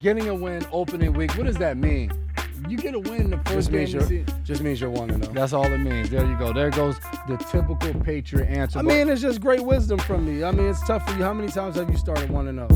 Getting a win opening week, what does that mean? You get a win the first game. Just means you're 1-0. That's all it means. There you go. There goes the typical Patriot answer. I mean, it's just great wisdom from me. I mean, it's tough for you. How many times have you started 1-0?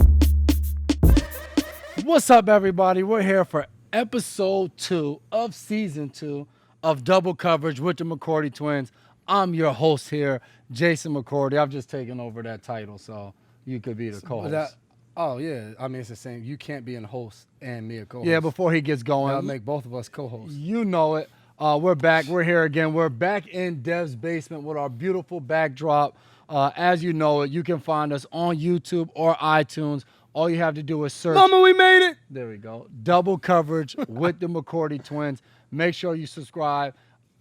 What's up, everybody? We're here for episode 2 of season 2 of Double Coverage with the McCourty twins. I'm your host here, Jason McCourty. I've just taken over that title, so you could be the co-host. Oh, yeah. I mean, it's the same. You can't be a host and me a co-host. Yeah, before he gets going. That'll make both of us co-hosts. You know it. We're back. We're here again. We're back in Dev's basement with our beautiful backdrop. As you know it, you can find us on YouTube or iTunes. All you have to do is search. Mama, we made it. There we go. Double Coverage with the McCourty twins. Make sure you subscribe.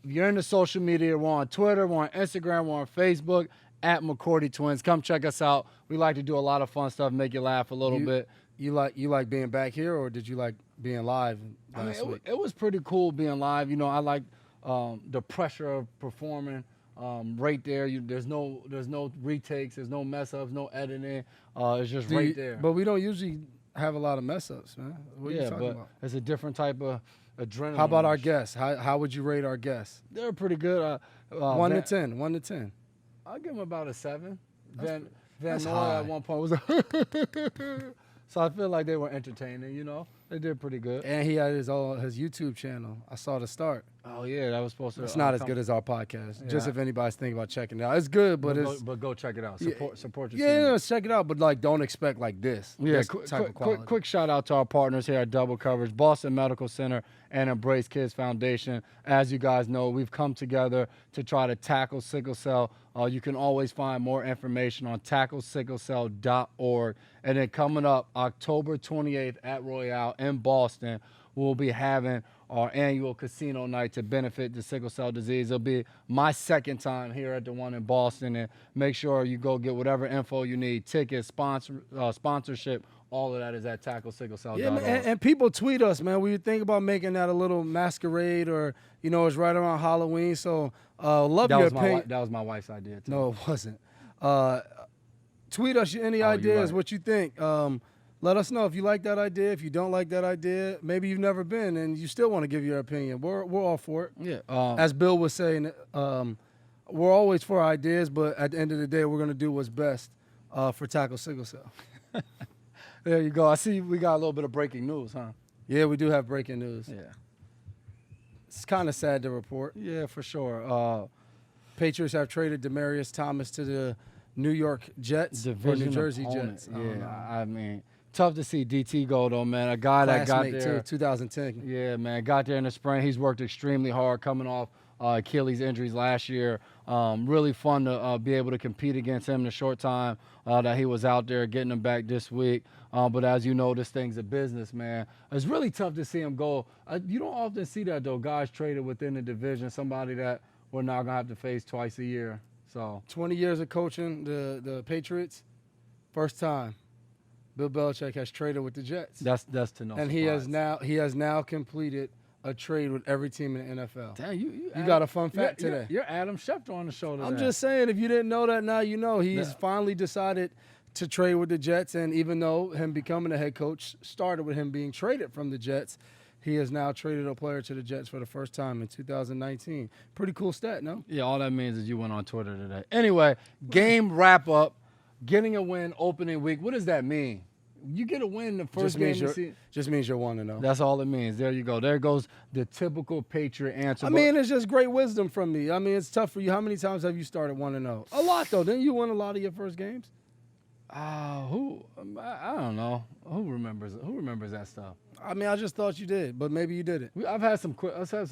If you're into social media, we're on Twitter, we're on Instagram, we're on Facebook, at McCourty Twins. Come check us out. We like to do a lot of fun stuff, make you laugh a little bit. You like being back here, or did you like being live last week? It was pretty cool being live. You know, I like the pressure of performing right there. There's no retakes, there's no mess ups, no editing. It's just right there. But we don't usually have a lot of mess ups, man. What are you talking about? It's a different type of adrenaline. How about our guests? How would you rate our guests? They're pretty good. 1 to 10. 1 to 10. I'll give him about a 7. Van Noy at one point was so I feel like they were entertaining, you know. They did pretty good. And he had his YouTube channel. I saw the start. Oh, yeah, that was supposed to. It's not as good as our podcast. Yeah. Just if anybody's thinking about checking it out. It's good, but go check it out. Support your team. Yeah, check it out, but like don't expect like this. Yeah, this type of quality. Quick shout out to our partners here at Double Coverage, Boston Medical Center and Embrace Kids Foundation. As you guys know, we've come together to try to tackle sickle cell. You can always find more information on tacklesicklecell.org. And then coming up October 28th at Royale in Boston, we'll be having our annual casino night to benefit the sickle cell disease. It'll be my second time here at the one in Boston, and make sure you go get whatever info you need, tickets, sponsorship, all of that is at tacklesicklecell.org. Yeah, man, and people tweet us, man. We think about making that a little masquerade, or, you know, it's right around Halloween, so love your opinion. That was my wife's idea, too. No, it wasn't. Tweet us any ideas, what you think. Let us know if you like that idea. If you don't like that idea, maybe you've never been and you still want to give your opinion. We're all for it. Yeah. As Bill was saying, we're always for ideas, but at the end of the day, we're going to do what's best for Tackle Sickle Cell. There you go. I see we got a little bit of breaking news, huh? Yeah, we do have breaking news. Yeah. It's kind of sad to report. Yeah, for sure. Patriots have traded Demaryius Thomas to the New York Jets or New Jersey opponent. Jets. Yeah, I mean, tough to see DT go, though, man. A guy that got there. Too, 2010. Yeah, man. Got there in the spring. He's worked extremely hard coming off Achilles injuries last year. Really fun to be able to compete against him in the short time that he was out there, getting him back this week. But as you know, this thing's a business, man. It's really tough to see him go. You don't often see that, though, guys traded within the division, somebody that we're now going to have to face twice a year. So 20 years of coaching the Patriots, first time Bill Belichick has traded with the Jets. That's to know. And surprise. he has now completed a trade with every team in the NFL. Damn, you got a fun fact today. You're Adam Schefter on the show today. I'm just saying, if you didn't know that, now you know. He's finally decided to trade with the Jets, and even though him becoming a head coach started with him being traded from the Jets, he has now traded a player to the Jets for the first time in 2019. Pretty cool stat, no? Yeah, all that means is you went on Twitter today. Anyway, game wrap-up, getting a win opening week. What does that mean? You get a win the first game. Just means you're 1-0. That's all it means. There you go. There goes the typical Patriot answer. I mean, it's just great wisdom from me. I mean, it's tough for you. How many times have you started 1-0? A lot, though. Didn't you win a lot of your first games? I don't know. Who remembers that stuff? I mean, I just thought you did, but maybe you didn't. I've had some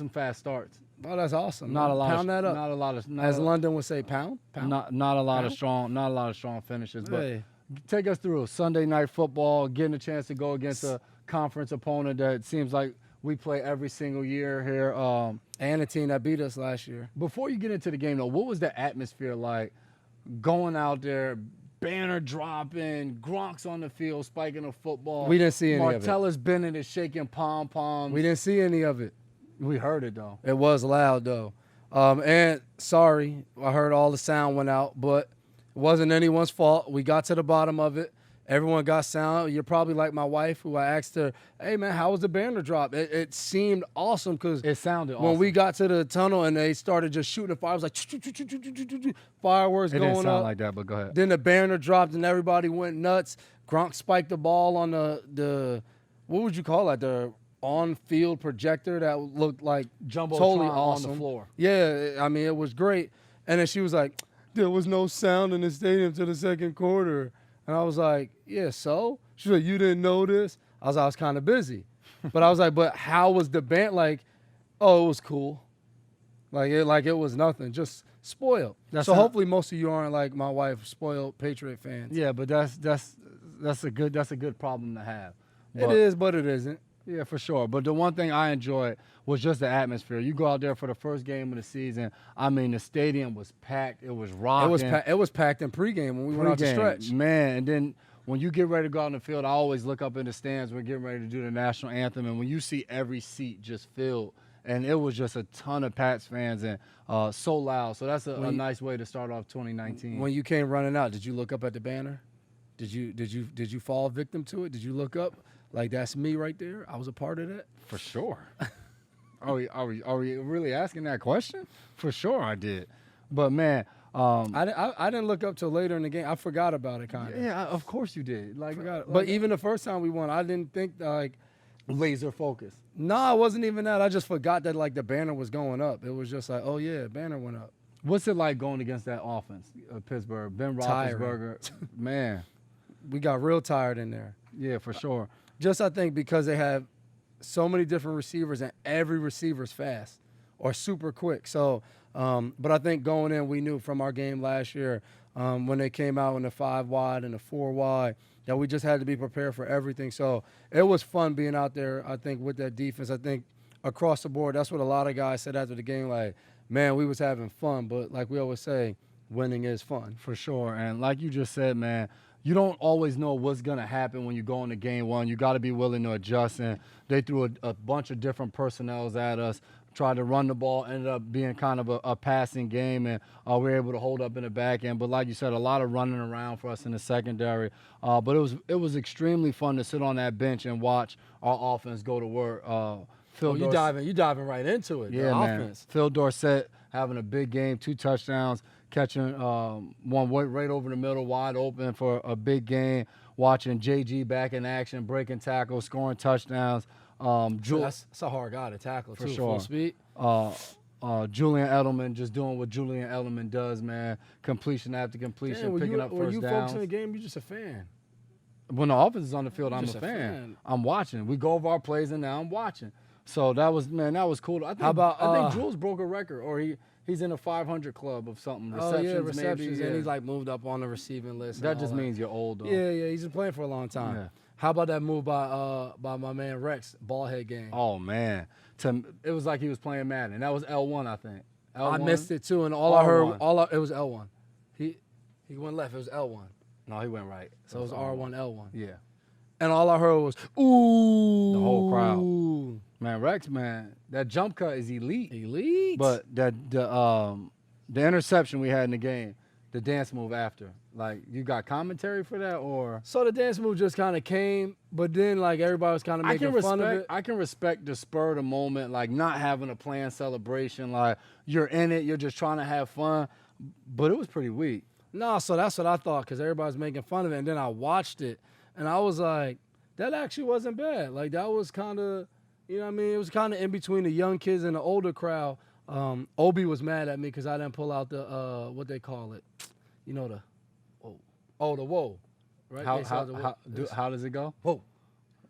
fast starts. Oh, that's awesome. Not man. a lot. Pound that up. Not a lot of. As London would say, pound. Not a lot of strong. Not a lot of strong finishes. But hey, take us through Sunday night football, getting a chance to go against a conference opponent that seems like we play every single year here. And a team that beat us last year. Before you get into the game, though, what was the atmosphere like going out there? Banner dropping, Gronk's on the field spiking a football. We didn't see any of it. Martellus Bennett is shaking pom-poms. We didn't see any of it. We heard it, though. It was loud, though. And sorry, I heard all the sound went out, but it wasn't anyone's fault. We got to the bottom of it, Everyone got sound. You're probably like my wife, who I asked her, "Hey man, how was the banner drop?" It seemed awesome because It sounded when awesome. we got to the tunnel and they started just shooting the fire, it was like fireworks It going didn't sound up. like that, but go ahead. Then the banner dropped and everybody went nuts. Gronk spiked the ball on the what would you call that? The on-field projector that looked like Jumbotron totally on awesome. the floor. Yeah, I mean, it was great. And then she was like, there was no sound in the stadium to the second quarter. And I was like, yeah, so? She was like, you didn't know this? I was kind of busy. But I was like, but how was the band? Like, oh, it was cool. Like it was nothing, just spoiled. So hopefully most of you aren't like my wife, spoiled Patriot fans. Yeah, but that's a good problem to have. It is, but it isn't. Yeah, for sure. But the one thing I enjoyed was just the atmosphere. You go out there for the first game of the season. I mean, the stadium was packed. It was rocking. It was packed in pregame when we went out to stretch. Man, and then when you get ready to go out in the field, I always look up in the stands. We're getting ready to do the national anthem, and when you see every seat just filled, and it was just a ton of Pats fans and so loud. So that's a nice way to start off 2019. When you came running out, did you look up at the banner? Did you fall victim to it? Did you look up? Like, that's me right there? I was a part of that? For sure. Are we really asking that question? For sure I did. But, man. I didn't look up till later in the game. I forgot about it, kind of. Yeah, of course you did. But even the first time we won, I didn't think, like. Laser focus. No, it wasn't even that. I just forgot that, like, the banner was going up. It was just like, oh, yeah, banner went up. What's it like going against that offense, Pittsburgh? Ben Roethlisberger. Man. We got real tired in there. Yeah, for sure. Just, I think, because they have so many different receivers and every receiver's fast or super quick. So, but I think going in, we knew from our game last year when they came out in the 5 wide and the 4 wide that we just had to be prepared for everything. So it was fun being out there, I think, with that defense. I think across the board, that's what a lot of guys said after the game, like, man, we was having fun. But like we always say, winning is fun. For sure. And like you just said, man, you don't always know what's going to happen when you go into game one. You got to be willing to adjust. And they threw a bunch of different personnels at us, tried to run the ball, ended up being kind of a passing game, and we were able to hold up in the back end. But like you said, a lot of running around for us in the secondary. But it was extremely fun to sit on that bench and watch our offense go to work. You diving right into it. Yeah, man. Offense. Phil Dorsett having a big game, 2 touchdowns, catching one right over the middle, wide open for a big game. Watching JG back in action, breaking tackles, scoring touchdowns. That's a hard guy to tackle, for too, sure. Full speed. Julian Edelman just doing what Julian Edelman does, man. Completion after completion, picking up first downs. When you folks in the game, you're just a fan. When the offense is on the field, I'm a fan. I'm watching. We go over our plays, and now I'm watching. So that was cool. I think Jules broke a record, or he's in a 500 club of something. Receptions, maybe. And he's like moved up on the receiving list. That just means you're old, though. Yeah, he's been playing for a long time. Yeah. How about that move by my man Rex, ball head game? Oh man, it was like he was playing Madden. That was L1, I think. L1? I missed it too, and it was L1. He went left. It was L1. No, he went right. So it was R1, L1. Yeah. And all I heard was ooh. The whole crowd. Man, Rex, man, that jump cut is elite. Elite. But the interception we had in the game, the dance move after. Like, you got commentary for that, or? So the dance move just kind of came, but then, like, everybody was kind of making fun of it. I can respect the spur of the moment, like, not having a planned celebration. Like, you're in it, you're just trying to have fun. But it was pretty weak. No, so that's what I thought, because everybody's making fun of it. And then I watched it, and I was like, that actually wasn't bad. Like, that was kind of, you know what I mean? It was kind of in between the young kids and the older crowd. Obi was mad at me because I didn't pull out the, what they call it. You know, the whoa. Right? How does it go? Whoa.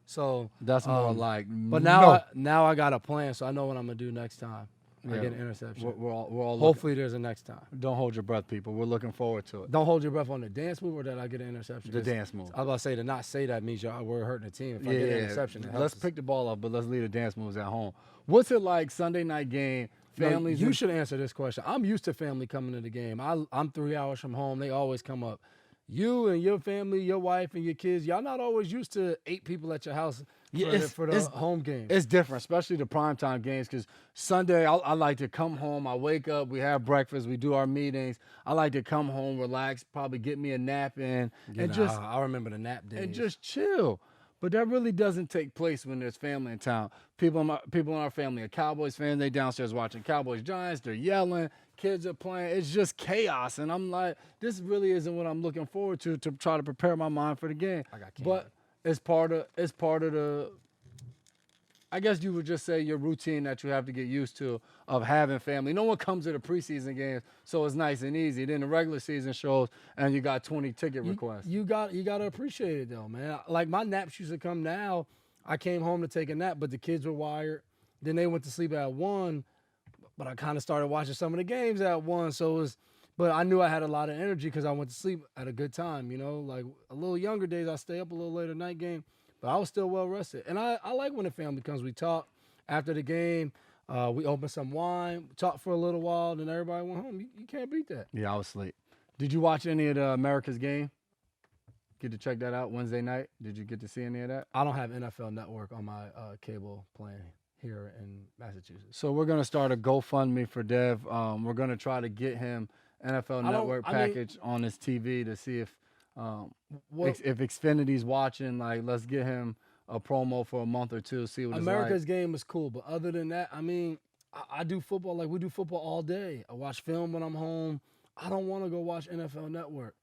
So that's more like. But now I got a plan, so I know what I'm gonna do next time. I get an interception. We're all hopefully there's a next time. Don't hold your breath, people. We're looking forward to it. Don't hold your breath on the dance move, or that I get an interception. The dance move. I was about to say, to not say that means we're hurting the team. If I get an interception, let's pick the ball up, but let's leave the dance moves at home. What's it like Sunday night game? Families. You should answer this question. I'm used to family coming to the game. I'm 3 hours from home. They always come up. You and your family, your wife and your kids, y'all not always used to 8 people at your house for the home games. It's different, especially the primetime games, because Sunday I like to come home. I wake up, we have breakfast, we do our meetings. I like to come home, relax, probably get me a nap in, and just I remember the nap days. And just chill. But that really doesn't take place when there's family in town. People in our family are Cowboys fans. They downstairs watching Cowboys Giants. They're yelling. Kids are playing. It's just chaos. And I'm like, this really isn't what I'm looking forward to try to prepare my mind for the game. I got candy. But it's part of the, I guess you would just say, your routine that you have to get used to of having family. No one comes to the preseason games, so it's nice and easy. Then the regular season shows, and you got 20 ticket requests. You got to appreciate it though, man. Like my naps used to come now. I came home to take a nap, but the kids were wired. Then they went to sleep at 1, but I kind of started watching some of the games at 1. So it was, but I knew I had a lot of energy because I went to sleep at a good time. You know, like a little younger days, I stay up a little later night game. But I was still well rested. And I like when the family comes. We talk after the game. We open some wine, talk for a little while, then everybody went home. You can't beat that. Yeah, I was asleep. Did you watch any of the America's game? Get to check that out Wednesday night? Did you get to see any of that? I don't have NFL Network on my cable plan here in Massachusetts. So we're going to start a GoFundMe for Dev. We're going to try to get him NFL Network package on his TV to see if Xfinity's watching. Like, let's get him a promo for a month or two, see what America's it's like. game is cool, but other than that, I mean, I do football. Like, we do football all day. I watch film when I'm home. I don't want to go watch NFL Network.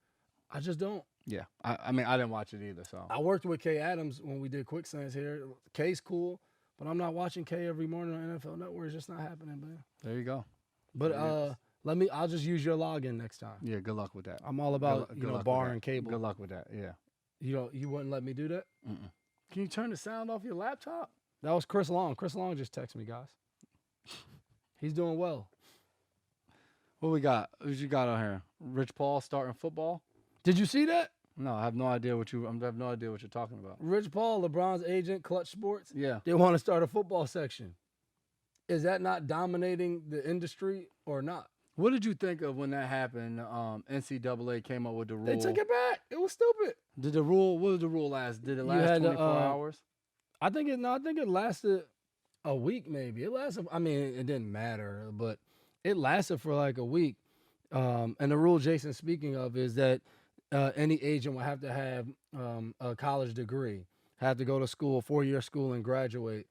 I just don't. Yeah, I mean, I didn't watch it either. So I worked with Kay Adams when we did Quicksands here. Kay's cool, but I'm not watching Kay every morning on NFL Network. It's just not happening, man. There you go. But I'll just use your login next time. Yeah, good luck with that. I'm all about bar and cable. Good luck with that. Yeah. You wouldn't let me do that? Mm-mm. Can you turn the sound off your laptop? That was Chris Long. Chris Long just texted me, guys. He's doing well. What we got? What you got on here? Rich Paul starting football? Did you see that? No, I have no idea what you're talking about. Rich Paul, LeBron's agent, Clutch Sports. Yeah. They want to start a football section. Is that not dominating the industry or not? What did you think of when that happened? NCAA came up with the rule. They took it back. It was stupid. What did the rule last? Did it last 24 hours? I think it lasted a week maybe. It lasted, I mean, it didn't matter, but it lasted for like a week. And the rule Jason's speaking of is that any agent will have to have a college degree, have to go to school, 4-year school, and graduate.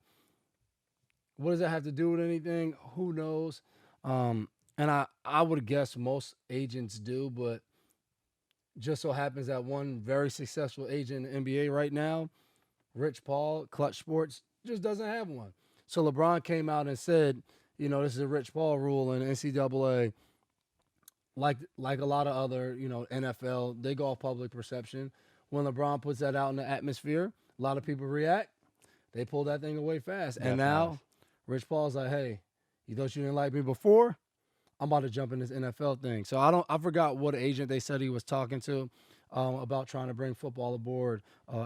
What does that have to do with anything? Who knows? And I would guess most agents do, but just so happens that one very successful agent in the NBA right now, Rich Paul, Clutch Sports, just doesn't have one. So LeBron came out and said, this is a Rich Paul rule in NCAA. Like a lot of other, NFL, they go off public perception. When LeBron puts that out in the atmosphere, a lot of people react. They pull that thing away fast. And now Rich Paul's like, hey, you thought you didn't like me before? I'm about to jump in this NFL thing. So I forgot what agent they said he was talking to about trying to bring football aboard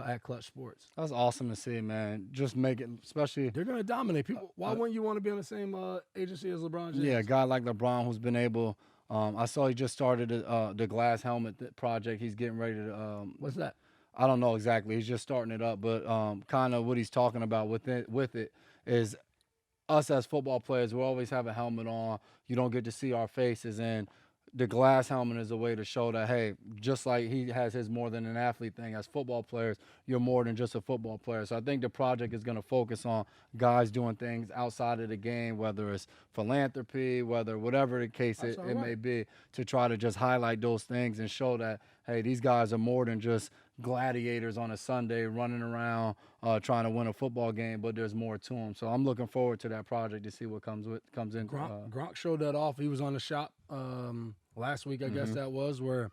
at Clutch Sports. That's awesome to see, man. Just make it, especially. They're going to dominate people. Why wouldn't you want to be on the same agency as LeBron James? Yeah, a guy like LeBron who's been able. I saw he just started the glass helmet project. He's getting ready to. What's that? I don't know exactly. He's just starting it up, but kind of what he's talking about with it is us as football players. We always have a helmet on. You don't get to see our faces, and the glass helmet is a way to show that, hey, just like he has his more than an athlete thing, as football players, you're more than just a football player. So I think the project is going to focus on guys doing things outside of the game, whether it's philanthropy, whatever the case it may be, to try to just highlight those things and show that, hey, these guys are more than just gladiators on a Sunday running around trying to win a football game, but there's more to them. So I'm looking forward to that project to see what comes in. Gronk showed that off. He was on the shop last week, I guess that was, where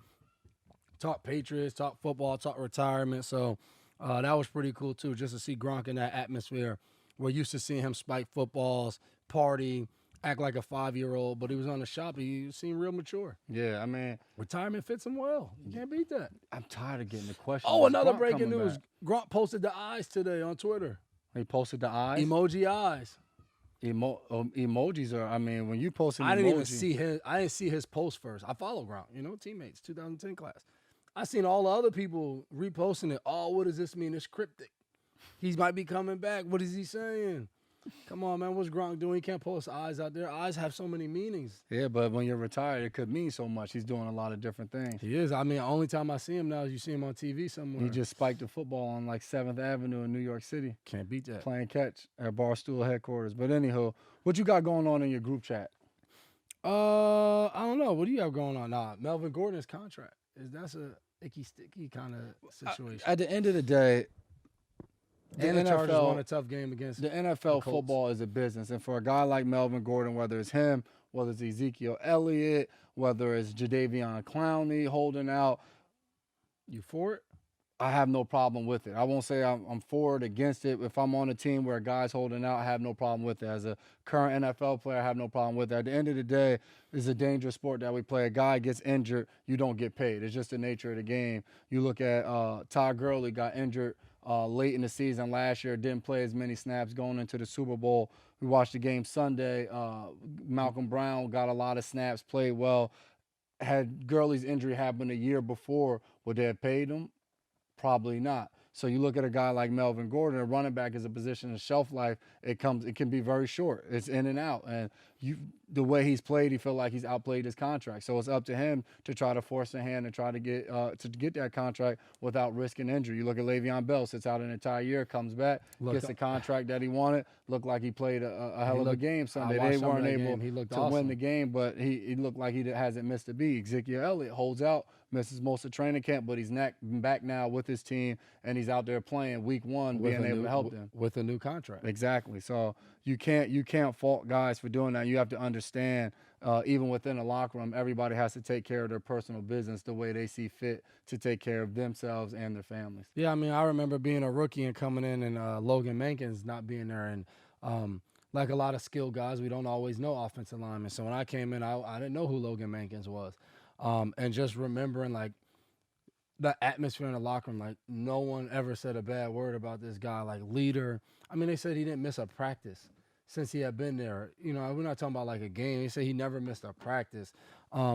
talk Patriots, talk football, talk retirement. So that was pretty cool too, just to see Gronk in that atmosphere. We're used to seeing him spike footballs, party, act like a 5-year-old, but he was on the shop. He seemed real mature. Yeah, I mean, retirement fits him well. You can't beat that. I'm tired of getting the question. Oh, another breaking news. Back? Gronk posted the eyes today on Twitter. He posted the eyes? Emoji eyes. Emojis are, I mean, when you post an emoji. I didn't see his post first. I follow Gronk, teammates, 2010 class. I seen all the other people reposting it. Oh, what does this mean? It's cryptic. He might be coming back. What is he saying? Come on, man. What's Gronk doing? He can't post eyes out there. Eyes have so many meanings. Yeah, but when you're retired, it could mean so much. He's doing a lot of different things. He is. I mean, the only time I see him now is you see him on TV somewhere. He just spiked a football on like 7th Avenue in New York City. Can't beat that. Playing catch at Barstool headquarters. But anywho, what you got going on in your group chat? I don't know. What do you have going on? Nah, Melvin Gordon's contract. That's a icky sticky kind of situation. At the end of the day, the Chargers won a tough game against the NFL. Football is a business, and for a guy like Melvin Gordon, whether it's him, whether it's Ezekiel Elliott, whether it's Jadeveon Clowney holding out, you for it? I have no problem with it. I won't say I'm for it, against it. If I'm on a team where a guy's holding out, I have no problem with it. As a current NFL player, I have no problem with it. At the end of the day, it's a dangerous sport that we play. A guy gets injured, you don't get paid. It's just the nature of the game. You look at Todd Gurley got injured late in the season last year, didn't play as many snaps going into the Super Bowl. We watched the game Sunday. Malcolm Brown got a lot of snaps, played well. Had Gurley's injury happened a year before, would they have paid him? Probably not. So you look at a guy like Melvin Gordon, a running back is a position of shelf life. It can be very short. It's in and out. And the way he's played, he felt like he's outplayed his contract. So it's up to him to try to force a hand and try to get that contract without risking injury. You look at Le'Veon Bell, sits out an entire year, comes back, gets the contract that he wanted. Looked like he played a hell of a game Sunday. They weren't able to win the game, but he looked like he hasn't missed a beat. Ezekiel Elliott holds out, misses most of training camp, but he's back now with his team, and he's out there playing week one, being able to help them with a new contract. Exactly. So you can't fault guys for doing that. You have to understand, even within the locker room, everybody has to take care of their personal business the way they see fit to take care of themselves and their families. Yeah, I mean, I remember being a rookie and coming in and Logan Mankins not being there, and like a lot of skilled guys, we don't always know offensive linemen. So when I came in, I didn't know who Logan Mankins was. And just remembering, like, the atmosphere in the locker room, like, no one ever said a bad word about this guy, like, leader. I mean, they said he didn't miss a practice since he had been there. You know, we're not talking about, like, a game. They said he never missed a practice.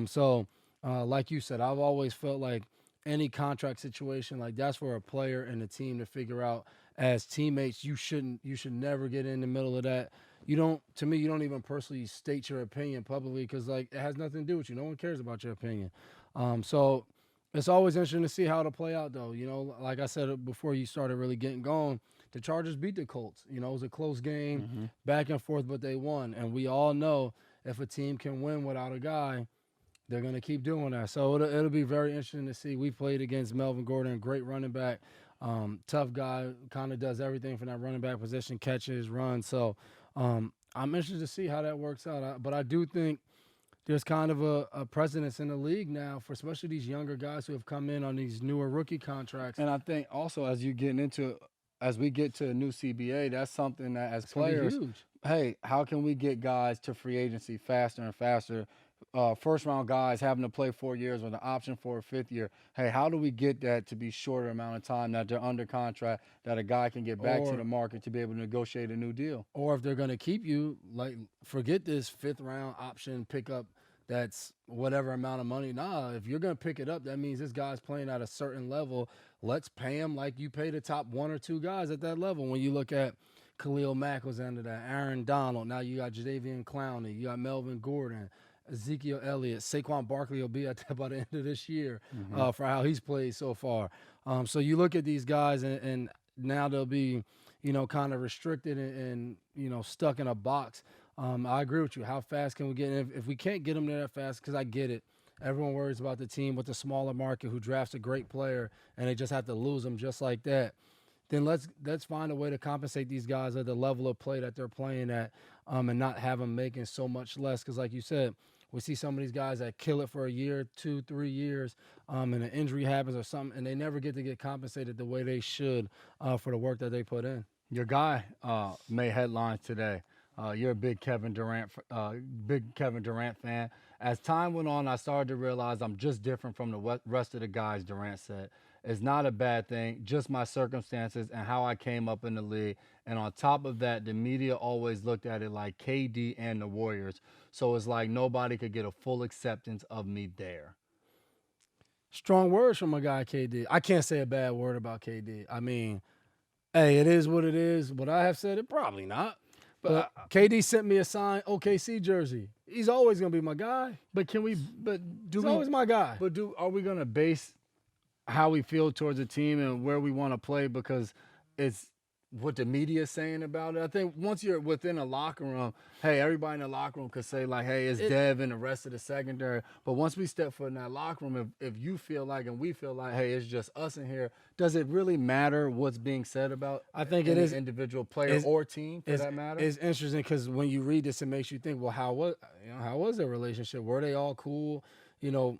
So, like you said, I've always felt like any contract situation, like, that's for a player and a team to figure out. As teammates, you should never get in the middle of that. To me, you don't even personally state your opinion publicly because, like, it has nothing to do with you. No one cares about your opinion. So it's always interesting to see how it'll play out, though. You know, like I said before you started really getting going, the Chargers beat the Colts. You know, it was a close game, back and forth, but they won. And we all know if a team can win without a guy, they're going to keep doing that. So it'll be very interesting to see. We played against Melvin Gordon, great running back, tough guy, kind of does everything from that running back position, catches, runs. So I'm interested to see how that works out. But I do think there's kind of a precedence in the league now for especially these younger guys who have come in on these newer rookie contracts. And I think also as we get to a new CBA, that's something that as players, hey, how can we get guys to free agency faster and faster? First round guys having to play 4 years with an option for a 5th year. Hey, how do we get that to be shorter amount of time that they're under contract, that a guy can get back to the market to be able to negotiate a new deal? Or if they're going to keep you, like, forget this 5th round option pickup that's whatever amount of money. Nah, if you're going to pick it up, that means this guy's playing at a certain level. Let's pay him like you pay the top 1 or 2 guys at that level. When you look at Khalil Mack was under that, Aaron Donald, now you got Jadeveon Clowney, you got Melvin Gordon, Ezekiel Elliott, Saquon Barkley will be at that by the end of this year for how he's played so far. So you look at these guys, and now they'll be, you know, kind of restricted and you know, stuck in a box. I agree with you. How fast can we get in? If we can't get them there that fast, because I get it. Everyone worries about the team with the smaller market who drafts a great player, and they just have to lose them just like that. Then let's find a way to compensate these guys at the level of play that they're playing at, and not have them making so much less. Because like you said, we see some of these guys that kill it for a year, 2, 3 years, and an injury happens or something, and they never get to get compensated the way they should for the work that they put in. Your guy made headlines today. You're a big Kevin Durant fan. As time went on, I started to realize I'm just different from the rest of the guys, Durant said. It's not a bad thing, just my circumstances and how I came up in the league. And on top of that, the media always looked at it like KD and the Warriors. So it's like nobody could get a full acceptance of me there. Strong words from a guy, KD. I can't say a bad word about KD. I mean, Hey, it is what it is. Would I have said it? Probably not. But KD sent me a signed OKC jersey. He's always gonna be my guy. But can we? But do He's we? always my guy. But are we gonna base how we feel towards a team and where we want to play because it's what the media is saying about it? I think once you're within a locker room, hey, everybody in the locker room could say like, hey, it's Dev and the rest of the secondary. But once we step foot in that locker room, if you feel like and we feel like, hey, it's just us in here, does it really matter what's being said about? I think it is individual player or team for that matter. It's interesting because when you read this, it makes you think, well, how was their relationship? Were they all cool? You know,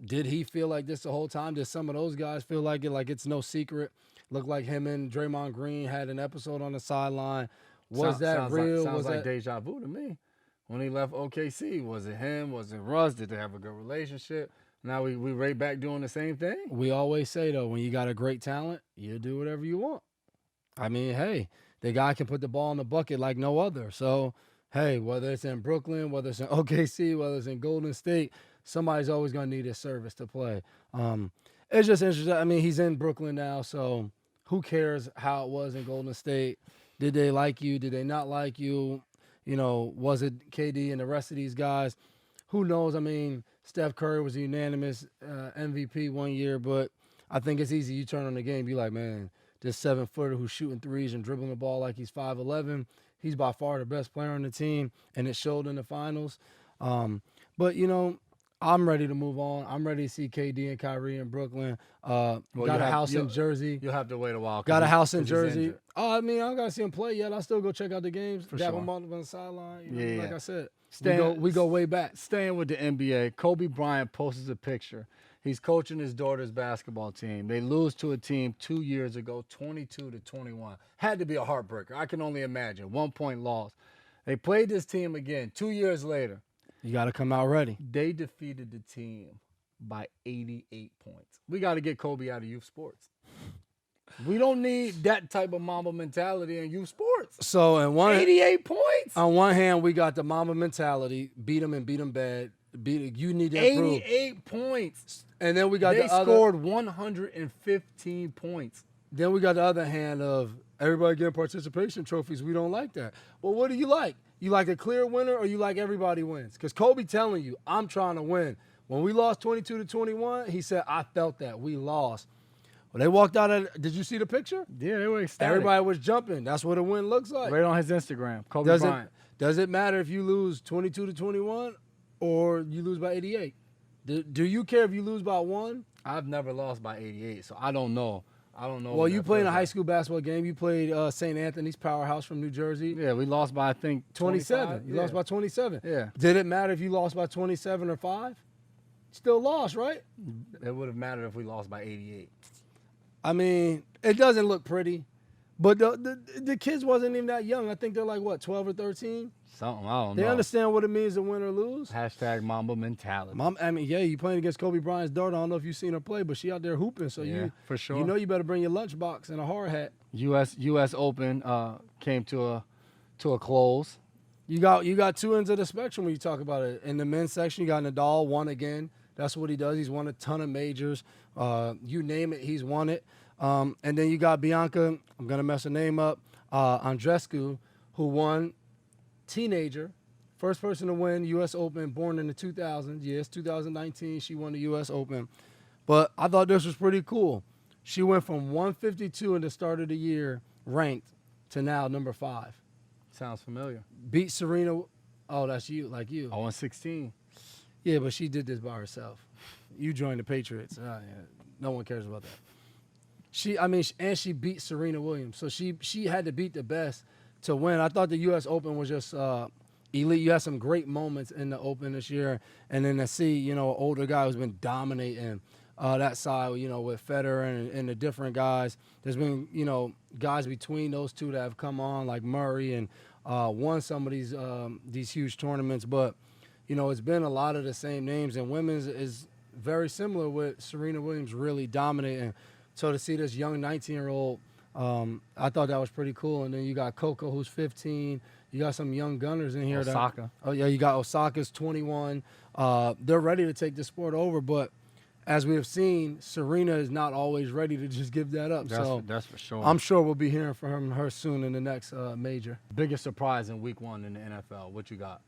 did he feel like this the whole time? Did some of those guys feel like it? Like it's no secret. Looked like him and Draymond Green had an episode on the sideline. Was that real? Sounds like deja vu to me. When he left OKC, was it him? Was it Russ? Did they have a good relationship? Now we right back doing the same thing? We always say, though, when you got a great talent, you do whatever you want. I mean, hey, the guy can put the ball in the bucket like no other. So, hey, whether it's in Brooklyn, whether it's in OKC, whether it's in Golden State, somebody's always going to need his service to play. It's just interesting. I mean, he's in Brooklyn now, so who cares how it was in Golden State? Did they like you? Did they not like you? You know, was it KD and the rest of these guys? Who knows? I mean, Steph Curry was a unanimous MVP one year, but I think it's easy. You turn on the game, be like, man, this 7-footer who's shooting threes and dribbling the ball like he's 5'11", he's by far the best player on the team, and it showed in the finals. But, you know, I'm ready to move on. I'm ready to see KD and Kyrie in Brooklyn. Got a house in Jersey. You'll have to wait a while. Got a house in Jersey. I mean, I don't got to see him play yet. I'll still go check out the games. For Dab sure. him on the sideline. You know, like I said, we go way back. Staying with the NBA, Kobe Bryant posts a picture. He's coaching his daughter's basketball team. They lose to a team 2 years ago, 22-21. Had to be a heartbreaker. I can only imagine. 1 point loss. They played this team again 2 years later. You got to come out ready. They defeated the team by 88 points. We got to get Kobe out of youth sports. We don't need that type of Mamba mentality in youth sports. So, 88 points. On one hand, we got the Mamba mentality, beat them and beat them bad. You need to improve. 88 points. And then we got they scored 115 points. Then we got the other hand of everybody getting participation trophies. We don't like that. Well, what do you like? You like a clear winner or you like everybody wins? Because Kobe telling you, I'm trying to win. When we lost 22-21, he said, I felt that. We lost. Well, they walked out of – did you see the picture? Yeah, they were ecstatic. Everybody was jumping. That's what a win looks like. Right on his Instagram, Kobe Bryant. Does it matter if you lose 22-21 or you lose by 88? Do you care if you lose by 1? I've never lost by 88, so I don't know. Well, you played in a high school basketball game. You played St. Anthony's Powerhouse from New Jersey. Yeah, we lost by, I think, 27. You lost by 27. Yeah. Did it matter if you lost by 27 or 5? Still lost, right? It would have mattered if we lost by 88. I mean, it doesn't look pretty. But the kids wasn't even that young. I think they're like, what, 12 or 13? Something, I don't know. They understand what it means to win or lose. Hashtag Mamba mentality. I mean, yeah, you playing against Kobe Bryant's daughter. I don't know if you've seen her play, but she out there hooping. So yeah, for sure. You know you better bring your lunchbox and a hard hat. U.S. Open came to a close. You got two ends of the spectrum when you talk about it. In the men's section, you got Nadal, won again. That's what he does. He's won a ton of majors. You name it, he's won it. And then you got Bianca, I'm going to mess her name up, Andreescu, who won teenager, first person to win U.S. Open, born in the 2000s. Yes, 2019, she won the U.S. Open. But I thought this was pretty cool. She went from 152 in the start of the year, ranked, to now number 5. Sounds familiar. Beat Serena. Oh, that's you, like you. 0-16. Yeah, but she did this by herself. You joined the Patriots. Yeah. No one cares about that. She beat Serena Williams. So she had to beat the best to win. I thought the U.S. Open was just elite. You had some great moments in the Open this year. And then to see, an older guy who's been dominating that side, with Federer and the different guys. There's been, guys between those two that have come on, like Murray, and won some of these huge tournaments. But, it's been a lot of the same names. And women's is very similar with Serena Williams really dominating. So to see this young 19-year-old, I thought that was pretty cool. And then you got Coco, who's 15. You got some young gunners in here. Osaka. You got Osaka's 21. They're ready to take the sport over. But as we have seen, Serena is not always ready to just give that up. That's for sure. I'm sure we'll be hearing from her soon in the next major. Biggest surprise in week 1 in the NFL. What you got?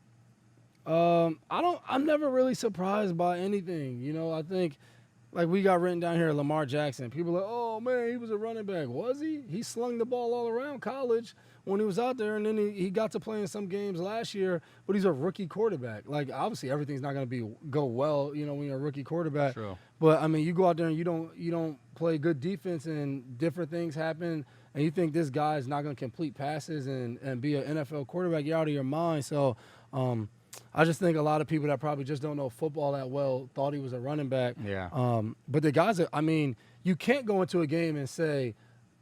I'm never really surprised by anything. You know, I think, like we got written down here, Lamar Jackson. People are like, oh, man, he was a running back. Was he? He slung the ball all around college when he was out there, and then he got to play in some games last year, but he's a rookie quarterback. Like, obviously, everything's not going to go well, you know, when you're a rookie quarterback. True. But, I mean, you go out there and you don't play good defense and different things happen, and you think this guy is not going to complete passes and be an NFL quarterback, you're out of your mind. So, I just think a lot of people that probably just don't know football that well thought he was a running back. Yeah. But the guys I mean, you can't go into a game and say,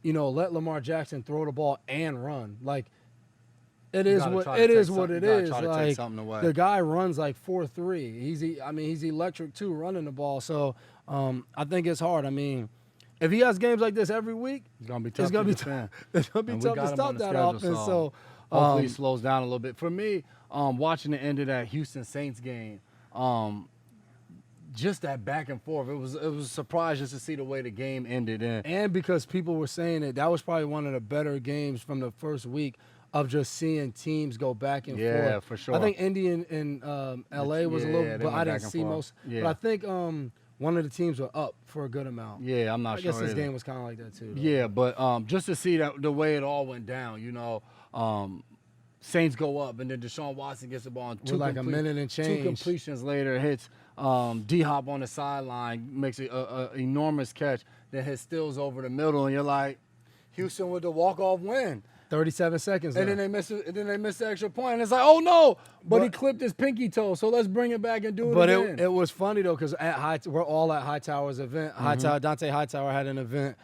you know, let Lamar Jackson throw the ball and run. Like, it is what it is. Like, the guy runs like 4.3. He's electric too, running the ball. So I think it's hard. I mean, if he has games like this every week, it's gonna be tough. It's gonna be tough to stop that offense. So hopefully he slows down a little bit. For me, watching the end of that Houston Saints game, just that back and forth, it was a surprise just to see the way the game ended. And because people were saying that was probably one of the better games from the first week of just seeing teams go back and forth. Yeah, for sure. I think Indy and LA was a little, but I didn't see most. Yeah. But I think one of the teams were up for a good amount. Yeah, I'm not sure. I guess this game was kind of like that too, though. Yeah, but just to see that the way it all went down, you know, Saints go up, and then Deshaun Watson gets the ball. And a minute and change. 2 completions later, hits D-Hop on the sideline, makes an enormous catch that hits Stills over the middle, and you're like, Houston with the walk-off win. 37 seconds left. And then they miss the extra point. And it's like, oh, no. But he clipped his pinky toe, so let's bring it back and do it again. But it was funny, though, because we're all at Hightower's event. Dante Hightower had an event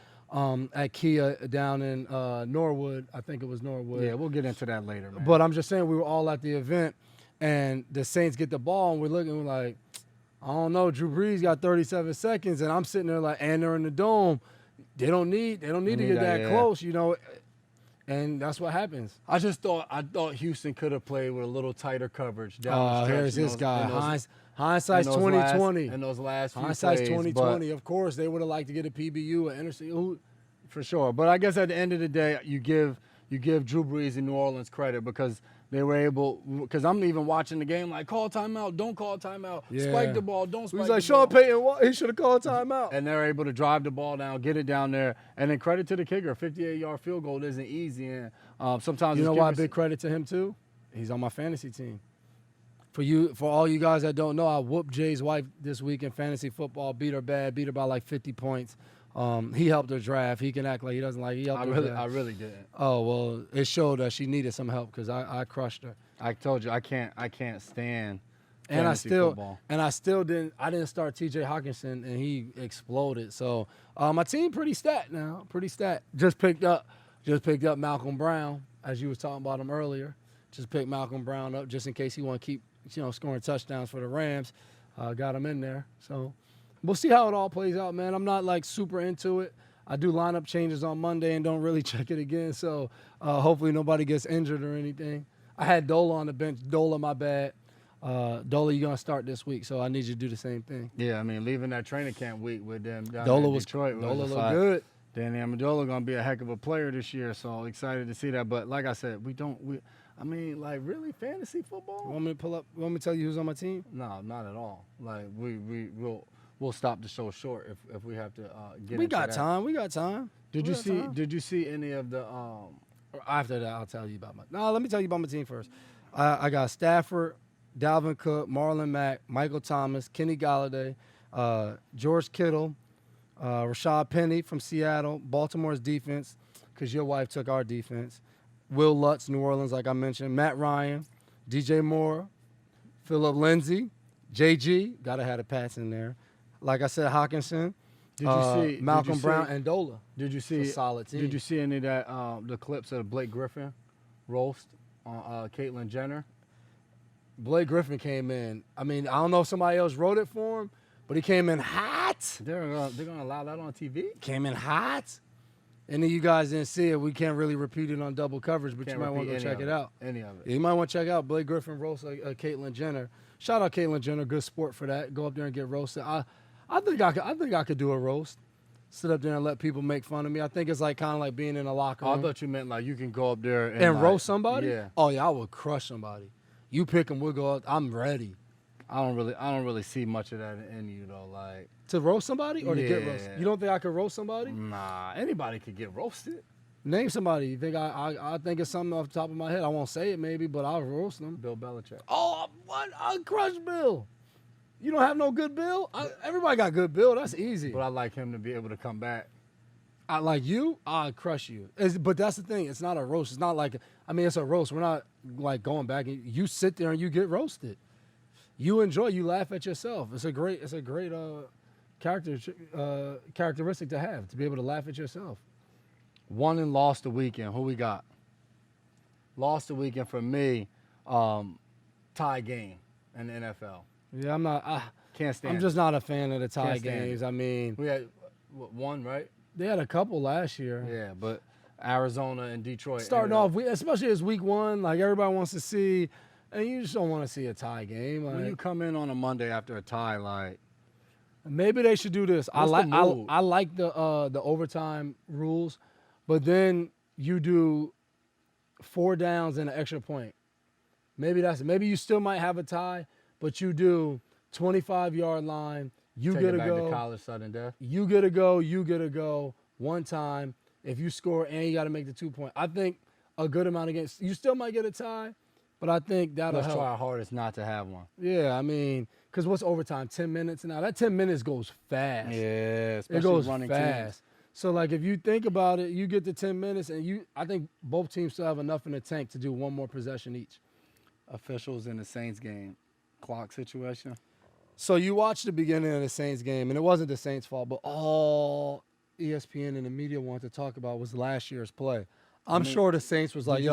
at Kia down in Norwood. I think it was Norwood. Yeah, we'll get into that later, man. But I'm just saying, we were all at the event, and the Saints get the ball, and we're looking, we're like, I don't know, Drew Brees got 37 seconds, and I'm sitting there like, and they're in the dome. They don't need to get that close, you know. And that's what happens. I thought Houston could have played with a little tighter coverage down the stretch. Here's this guy. Hindsight's 2020. In those last few Hindsight's plays, 2020. Of course, they would have liked to get a PBU, an interception. For sure. But I guess at the end of the day, you give Drew Brees in New Orleans credit because they were able, because I'm even watching the game like, call timeout, don't call timeout, spike the ball, don't spike the ball. He was like, Sean Payton, he should have called timeout. And they're able to drive the ball down, get it down there, and then credit to the kicker. 58-yard field goal isn't easy. And sometimes you know why? Big credit to him too. He's on my fantasy team. For all you guys that don't know, I whooped Jay's wife this week in fantasy football. Beat her by like 50 points. He helped her draft. He can act like he doesn't like. He helped her draft. I really didn't. Oh well, it showed that she needed some help because I crushed her. I told you I can't stand. And I football. didn't start T.J. Hawkinson, and he exploded. So my team pretty stat now. Just picked up Malcolm Brown, as you was talking about him earlier. Just picked Malcolm Brown up just in case he want to keep scoring touchdowns for the Rams. Got him in there. So we'll see how it all plays out, man. I'm not like super into it. I do lineup changes on Monday and don't really check it again. So hopefully nobody gets injured or anything. I had Dola on the bench. Dola, my bad. Dola, you're going to start this week, so I need you to do the same thing. Yeah, I mean, leaving that training camp week with them down Dola in Detroit. Dola looked good. Danny Amendola going to be a heck of a player this year, so excited to see that. But like I said, really, fantasy football? Want me to tell you who's on my team? No, not at all. Like, we'll stop the show short if we have to get We into got that. time. We got time. Did you see any of the After that, I'll tell you about my. No, let me tell you about my team first. I got Stafford, Dalvin Cook, Marlon Mack, Michael Thomas, Kenny Galladay, George Kittle, Rashad Penny from Seattle, Baltimore's defense, because your wife took our defense, Will Lutz, New Orleans, like I mentioned, Matt Ryan, DJ Moore, Phillip Lindsay, JG, gotta have a pass in there. Like I said, Hawkinson. Malcolm Brown and Dola. Did you see a solid team? Did you see any of that the clips of the Blake Griffin roast on Caitlyn Jenner? Blake Griffin came in. I mean, I don't know if somebody else wrote it for him, but he came in hot. They're gonna allow that on TV? Came in hot. And then you guys didn't see it. We can't really repeat it on double coverage, but you might want to go check it out. Any of it. Yeah, you might want to check out Blake Griffin roast Caitlyn Jenner. Shout out Caitlyn Jenner, good sport for that. Go up there and get roasted. I I think I could do a roast. Sit up there and let people make fun of me. I think it's like kind of like being in a locker room. I thought you meant like you can go up there and like, roast somebody. Yeah. Oh yeah, I would crush somebody. You pick them, we'll go up. I'm ready. I don't really see much of that in you though. Like to roast somebody or to get Yeah. roasted. You don't think I could roast somebody? Nah, anybody could get roasted. Name somebody. You think I think it's something off the top of my head. I won't say it maybe, but I'll roast them. Bill Belichick. Oh, what? I'll crush Bill. You don't have no good Bill? Everybody got good Bill. That's easy. But I like him to be able to come back. I like you, I'll crush you. But that's the thing. It's not a roast. It's not like, it's a roast. We're not like going back. You sit there and you get roasted. You enjoy, you laugh at yourself. It's a great characteristic to have, to be able to laugh at yourself. Won and lost the weekend. Who we got? Lost the weekend for me, tie game in the NFL. Yeah, I'm not. Can't stand I'm just not a fan of the tie Can't stand games. it. I mean, We had one, right? they had a couple last year. Yeah, but Arizona and Detroit. Starting ended up- off, especially as week one, like everybody wants to see, and you just don't want to see a tie game. when Like, you come in on a Monday after a tie, like maybe they should do this. What's the move? I like the overtime rules, but then you do 4 downs and an extra point. Maybe you still might have a tie, but you do 25-yard line. You take get it to back go. to college sudden death. You get to go. You get to go one time. If you score and you got to make the 2 point, I think a good amount against. You still might get a tie, but I think that'll Let's help. try our hardest not to have one. Yeah, I mean, because what's overtime? 10 minutes now. That 10 minutes goes fast. Yeah, especially It goes running fast. teams. So, like, if you think about it, you get to 10 minutes, and I think both teams still have enough in the tank to do one more possession each. Officials in the Saints game, clock situation. So you watched the beginning of the Saints game, and it wasn't the Saints' fault, but all ESPN and the media wanted to talk about was last year's play. I'm sure the Saints was like,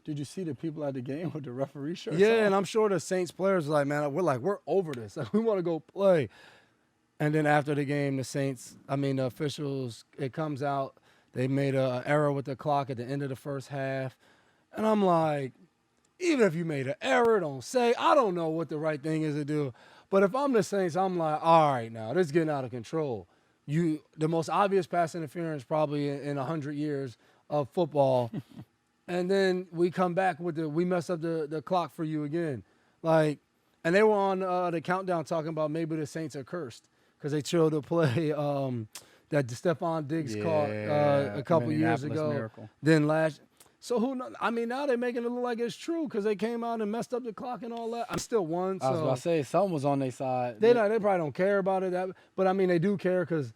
Did you see the people at the game with the referee shirts yeah, on? and I'm sure the Saints players were like, man, we're over this. Like, we want to go play. And then after the game, the officials, it comes out, they made an error with the clock at the end of the first half. And I'm like, even if you made an error, don't say. I don't know what the right thing is to do. But if I'm the Saints, I'm like, all right, now, this is getting out of control. The most obvious pass interference probably in 100 years of football. And then we come back with we mess up the clock for you again. Like, and they were on the countdown talking about maybe the Saints are cursed because they chose to play that Stephon Diggs caught a couple years ago. Miracle. Then so who knows? I mean, now they're making it look like it's true because they came out and messed up the clock and all that. I'm still won. I was So about to say, someone was on their side. they probably don't care about it. But, I mean, they do care because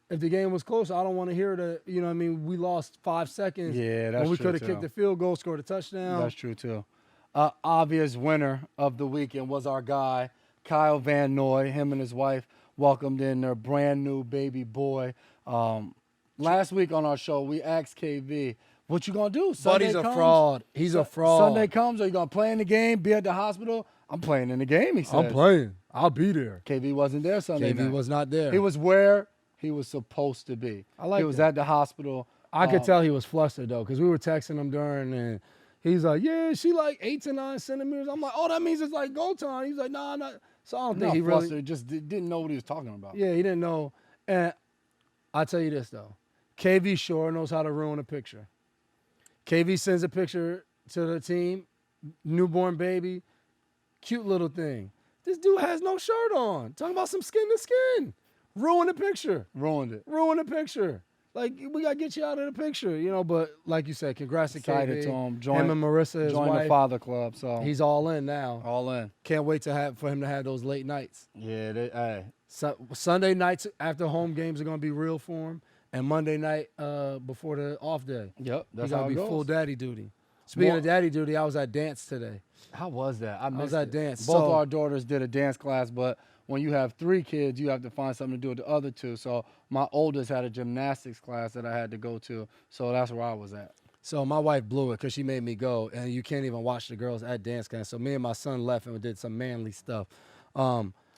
if the game was close, I don't want to hear that, you know what I mean, we lost 5 seconds. Yeah, that's when we true, could have too. kicked the field goal, scored a touchdown. That's true, too. Obvious winner of the weekend was our guy, Kyle Van Noy. Him and his wife welcomed in their brand new baby boy. Last week on our show, we asked KV, what you going to do? Buddy's a fraud. He's a fraud. Sunday comes, are you going to play in the game, be at the hospital? I'm playing in the game, he said. I'm playing. I'll be there. KV wasn't there Sunday night. KV was not there. He was where he was supposed to be. He was at the hospital. I could tell he was flustered, though, because we were texting him during, and he's like, yeah, she like 8 to 9 centimeters. I'm like, oh, that means it's like go time. He's like, nah, not. So I don't think he really. Flustered, just didn't know what he was talking about. Yeah, he didn't know. And I'll tell you this, though. KV sure knows how to ruin a picture. KV sends a picture to the team, newborn baby, cute little thing. This dude has no shirt on. Talking about some skin to skin. Ruin the picture. Ruined it. Ruin the picture. Like, we got to get you out of the picture, you know. But like you said, congrats to Excited KV. to him. Him and Marissa, his join wife. the father club. So He's all in now. all in. Can't wait for him to have those late nights. Yeah, hey. Sunday nights after home games are going to be real for him. And Monday night before the off day. Yep, that's He how got to it be goes. full daddy duty. Speaking of daddy duty, I was at dance today. How was that? I was at dance. Both So- our daughters did a dance class, but when you have 3 kids, you have to find something to do with the other 2. So my oldest had a gymnastics class that I had to go to, so that's where I was at. So my wife blew it because she made me go, and you can't even watch the girls at dance class. So me and my son left and did some manly stuff.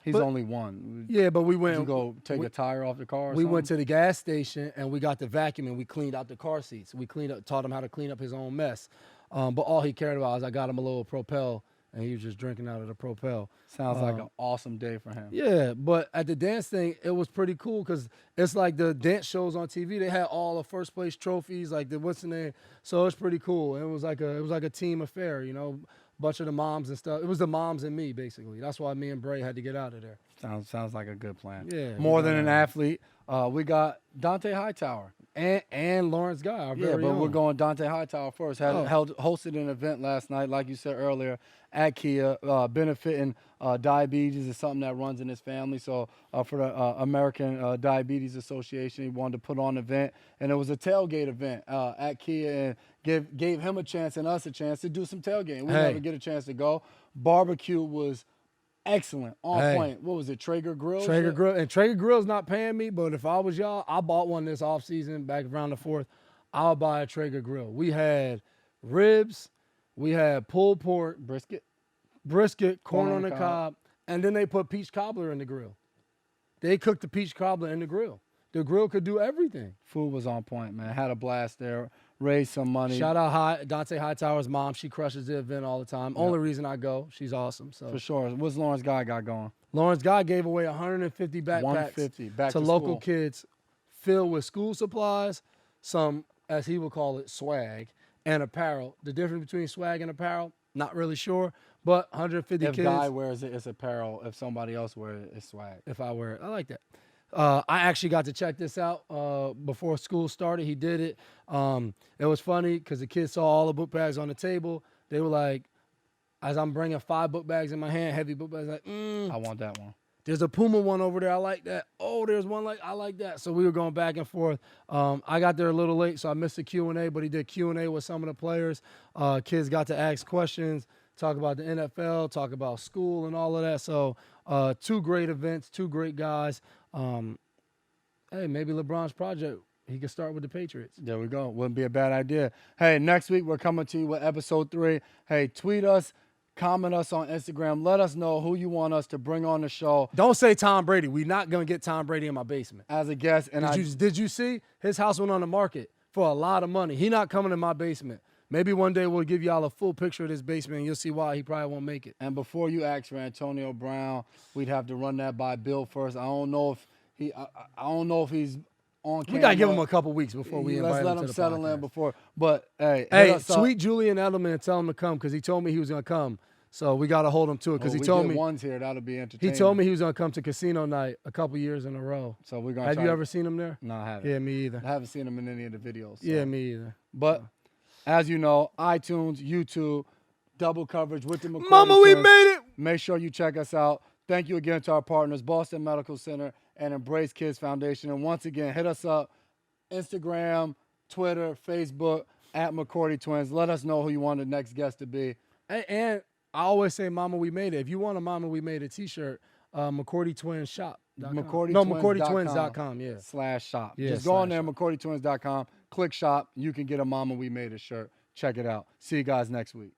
He's But- only one. Yeah, but we Did went. you go take a tire off the car or We went something? to the gas station and we got the vacuum and we cleaned out the car seats. We taught him how to clean up his own mess. But all he cared about is I got him a little Propel and he was just drinking out of the Propel. Sounds like an awesome day for him. Yeah, but at the dance thing, it was pretty cool because it's like the dance shows on TV. They had all the first place trophies, like the what's the name. So it's pretty cool. And it was like a team affair, you know, bunch of the moms and stuff. It was the moms and me basically. That's why me and Bray had to get out of there. Sounds like a good plan. Yeah. More than an athlete, we got Dante Hightower. And Lawrence Guy, our very but own. we're going Dante Hightower first. Hosted an event last night, like you said earlier, at Kia, benefiting diabetes is something that runs in his family. So for the American Diabetes Association, he wanted to put on an event, and it was a tailgate event at Kia, and gave him a chance and us a chance to do some tailgating. We never get a chance to go. Barbecue was excellent, on point. What was it, Traeger Grill? Traeger Grill. And Traeger Grill's not paying me, but if I was y'all, I bought one this offseason back around the 4th. I'll buy a Traeger Grill. We had ribs, we had pulled pork, brisket, corn on the cob, and then they put peach cobbler in the grill. They cooked the peach cobbler in the grill. The grill could do everything. Food was on point, man. Had a blast there. Raised some money. Shout out Dante Hightower's mom. She crushes the event all the time. Only reason I go. She's awesome. So for sure. What's Lawrence Guy got going? Lawrence Guy gave away 150 backpacks to local kids, filled with school supplies, some, as he would call it, swag, and apparel. The difference between swag and apparel, not really sure, but 150 kids. If Guy wears it, it's apparel. If somebody else wears it, it's swag. If I wear it, I like that. I actually got to check this out before school started. He did it. It was funny because the kids saw all the book bags on the table. They were like, as I'm bringing 5 book bags in my hand, heavy book bags, like, I want that one. There's a Puma one over there. I like that. Oh, there's one I like that. So we were going back and forth. I got there a little late, so I missed the Q&A, but he did Q&A with some of the players. Kids got to ask questions, talk about the NFL, talk about school and all of that. So 2 great events, 2 great guys. Hey, maybe LeBron's project, he could start with the Patriots. There we go. Wouldn't be a bad idea. Hey, next week we're coming to you with episode 3. Hey, tweet us, comment us on Instagram. Let us know who you want us to bring on the show. Don't say Tom Brady. We're not going to get Tom Brady in my basement. As a guest. And did you see? His house went on the market for a lot of money. He not coming in my basement. Maybe one day we'll give y'all a full picture of this basement, and you'll see why he probably won't make it. And before you ask for Antonio Brown, we'd have to run that by Bill first. I don't know if he's on camera. We gotta give him a couple weeks before we invite him to the podcast. Let's let him settle in before. But hey, tweet Julian Edelman and tell him to come because he told me he was gonna come. So we gotta hold him to it because he told me one's here. That'll be entertaining. He told me he was gonna come to casino night a couple years in a row. So we're gonna. Have you ever seen him there? No, I haven't. Yeah, me either. I haven't seen him in any of the videos. So. Yeah, me either. But as you know, iTunes, YouTube, double coverage with the McCourty Mama, we twins. made it. Make sure you check us out. Thank you again to our partners, Boston Medical Center and Embrace Kids Foundation. And once again, hit us up, Instagram, Twitter, Facebook, at McCourty Twins. Let us know who you want the next guest to be. And I always say, Mama, we made it. If you want a Mama, we made it t-shirt, McCourty Twins shop. McCourtyTwins.com, yeah. /shop. Yeah, Just go on there, McCourtyTwins.com, click shop. You can get a Mama We Made It shirt. Check it out. See you guys next week.